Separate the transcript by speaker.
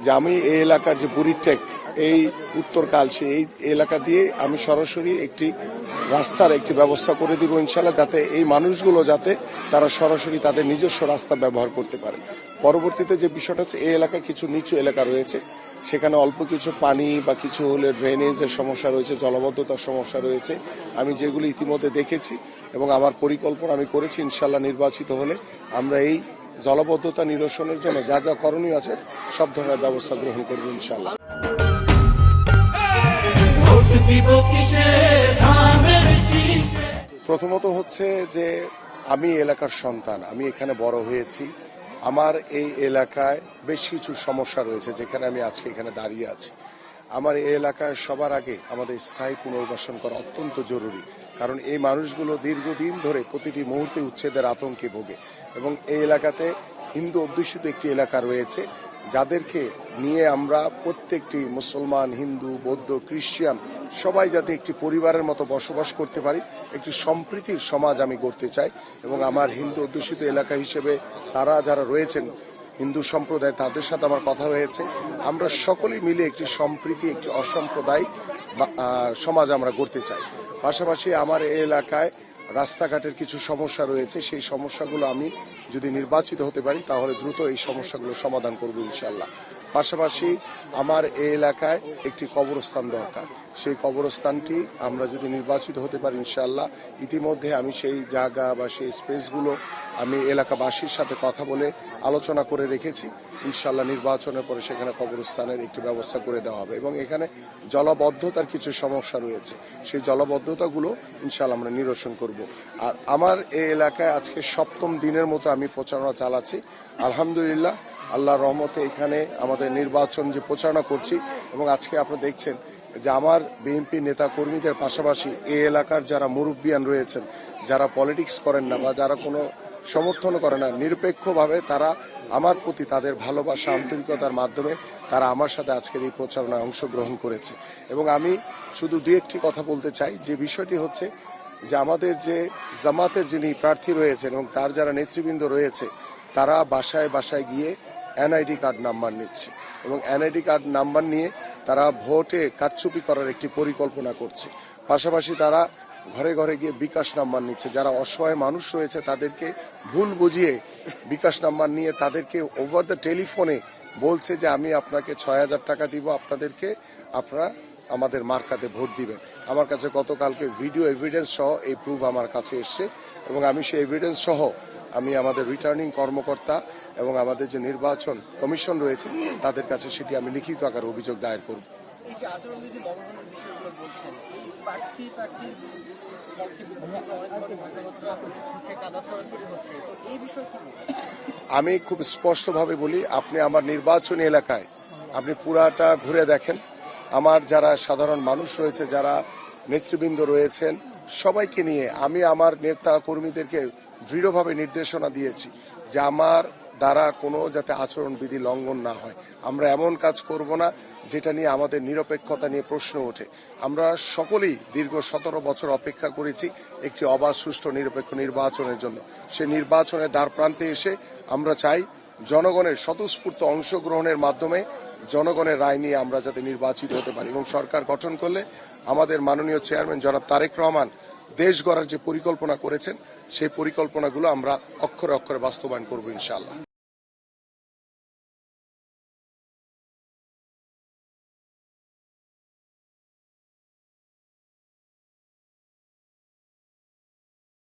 Speaker 1: যে আমি এই এলাকার যে বুড়িটেক এই উত্তর কালশি এই এলাকা দিয়ে আমি সরাসরি একটি রাস্তার একটি ব্যবস্থা করে দিব ইনশাল্লাহ, যাতে এই মানুষগুলো যাতে তারা সরাসরি তাদের নিজস্ব রাস্তা ব্যবহার করতে পারে। পরবর্তীতে যে বিষয়টা হচ্ছে, এই এলাকায় কিছু নিচু এলাকা রয়েছে, সেখানে অল্প কিছু পানি বা কিছু হলে ড্রেনেজের সমস্যা রয়েছে, জলবদ্ধতার সমস্যা রয়েছে, আমি যেগুলি ইতিমধ্যে দেখেছি এবং আমার পরিকল্পনা আমি করেছি। ইনশাল্লাহ নির্বাচিত হলে আমরা এই জলবদ্ধতা নিরসনের জন্য যা যা করণীয় আছে সব ধরনের ব্যবস্থা গ্রহণ করবো ইনশাল্লাহ। প্রথমত হচ্ছে যে আমি এলাকার সন্তান, আমি এখানে বড় হয়েছি। আমার এই এলাকায় বেশ কিছু সমস্যা রয়েছে, যেখানে আমি আজকে এখানে দাঁড়িয়ে আছি। আমার এই এলাকায় সবার আগে আমাদের স্থায়ী পুনর্বাসন করা অত্যন্ত জরুরি, কারণ এই মানুষগুলো দীর্ঘদিন ধরে প্রতিটি মুহূর্তে উচ্ছেদের আতঙ্কে ভোগে এবং এই এলাকাতে হিন্দু অধ্যুষিত একটি এলাকা রয়েছে, যাদেরকে নিয়ে আমরা প্রত্যেকটি মুসলমান, হিন্দু, বৌদ্ধ, খ্রিস্টান সবাই যাতে একটি পরিবারের মতো বসবাস করতে পারি, একটি সম্প্রীতির সমাজ আমি গড়তে চাই। এবং আমার হিন্দু অধ্যুষিত এলাকা হিসেবে তারা যারা রয়েছেন হিন্দু সম্প্রদায়, তাদের সাথে আমার কথা হয়েছে। আমরা সকলেই মিলে একটি সম্প্রীতি, একটি অসাম্প্রদায়িক সমাজ আমরা গড়তে চাই। পাশাপাশি আমার এই এলাকায় রাস্তাঘাটের কিছু সমস্যা রয়েছে, সেই সমস্যাগুলো আমি যদি নির্বাচিত হতে পারি তাহলে দ্রুত এই সমস্যাগুলো সমাধান করব ইনশাল্লাহ। পাশাপাশি আমার এই এলাকায় একটি কবরস্থান দরকার, সেই কবরস্থানটি আমরা যদি নির্বাচিত হতে পারি ইনশাল্লাহ, ইতিমধ্যে আমি সেই জায়গা বা সেই স্পেসগুলো আমি এলাকাবাসীর সাথে কথা বলে আলোচনা করে রেখেছি। ইনশাল্লাহ নির্বাচনের পরে সেখানে কবরস্থানের একটি ব্যবস্থা করে দেওয়া হবে এবং এখানে জলবদ্ধতার কিছু সমস্যা রয়েছে, সেই জলবদ্ধতাগুলো ইনশাল্লাহ আমরা নিরসন করব। আর আমার এই এলাকায় আজকে 7ম দিনের মতো আমি প্রচারণা চালাচ্ছি। আলহামদুলিল্লাহ, আল্লাহর রহমতে এখানে আমাদের নির্বাচন যে প্রচারণা করছি এবং আজকে আপনারা দেখছেন যে আমার বিএনপি নেতা কর্মীদের পাশাপাশি এই এলাকার যারা মুরব্বিয়ান রয়েছেন, যারা পলিটিক্স করেন না বা যারা কোনো সমর্থন করে না, নিরপেক্ষভাবে তারা আমার প্রতি তাদের ভালোবাসা, আন্তরিকতার মাধ্যমে তারা আমার সাথে আজকের এই প্রচারণায় অংশগ্রহণ করেছে। এবং আমি শুধু দু একটি কথা বলতে চাই, যে বিষয়টি হচ্ছে যে আমাদের যে জামাতের যিনি প্রার্থী রয়েছেন এবং তার যারা নেতৃবৃন্দ রয়েছে, তারা বাসায় বাসায় গিয়ে এনআইডি কার্ড নাম্বার নিচ্ছে এবং এনআইডি কার্ড নাম্বার নিয়ে তারা ভোটে কারচুপি করার একটি পরিকল্পনা করছে। পাশাপাশি তারা ঘরে ঘরে গিয়ে বিকাশ নাম্বার নিচ্ছে, যারা অসহায় মানুষ রয়েছে তাদেরকে ভুল বুঝিয়ে বিকাশ নাম্বার নিয়ে তাদেরকে ওভার দ্য টেলিফোনে বলছে যে আমি আপনাকে 6,000 টাকা দিব, আপনারা আমাদের মার্কাতে ভোট দিবেন। আমার কাছে গতকালকে ভিডিও এভিডেন্স সহ এই প্রুফ আমার কাছে এসছে এবং আমি সেই এভিডেন্স সহ আমি আমাদের রিটার্নিং কর্মকর্তা এবং আমাদের যে নির্বাচন কমিশন রয়েছে তাদের কাছে সেটি আমি লিখিত আকারে অভিযোগ দায়ের করব। আমি খুব স্পষ্টভাবে বলি, আপনি আমার নির্বাচনী এলাকায় আপনি পুরাটা ঘুরে দেখেন, আমার যারা সাধারণ মানুষ রয়েছে, যারা নেতৃবৃন্দ রয়েছেন, সবাইকে নিয়ে আমি আমার নেতা কর্মীদেরকে দৃঢ়ভাবে নির্দেশনা দিয়েছি যে আমার দ্বারা কোনো যাতে আচরণবিধি লঙ্ঘন না হয়। আমরা এমন কাজ করব না যেটা নিয়ে আমাদের নিরপেক্ষতা নিয়ে প্রশ্ন ওঠে। আমরা সকলেই দীর্ঘ 17 বছর অপেক্ষা করেছি একটি অবাধ, সুষ্ঠু, নিরপেক্ষ নির্বাচনের জন্য। সে নির্বাচনের দ্বার প্রান্তে এসে আমরা চাই জনগণের স্বতঃস্ফূর্ত অংশগ্রহণের মাধ্যমে জনগণের রায় নিয়ে আমরা যাতে নির্বাচিত হতে পারি এবং সরকার গঠন করলে আমাদের মাননীয় চেয়ারম্যান জনাব তারেক রহমান দেশ গড়ার যে পরিকল্পনা করেছেন সেই পরিকল্পনাগুলো আমরা অক্ষরে অক্ষরে বাস্তবায়ন করব ইনশাআল্লাহ।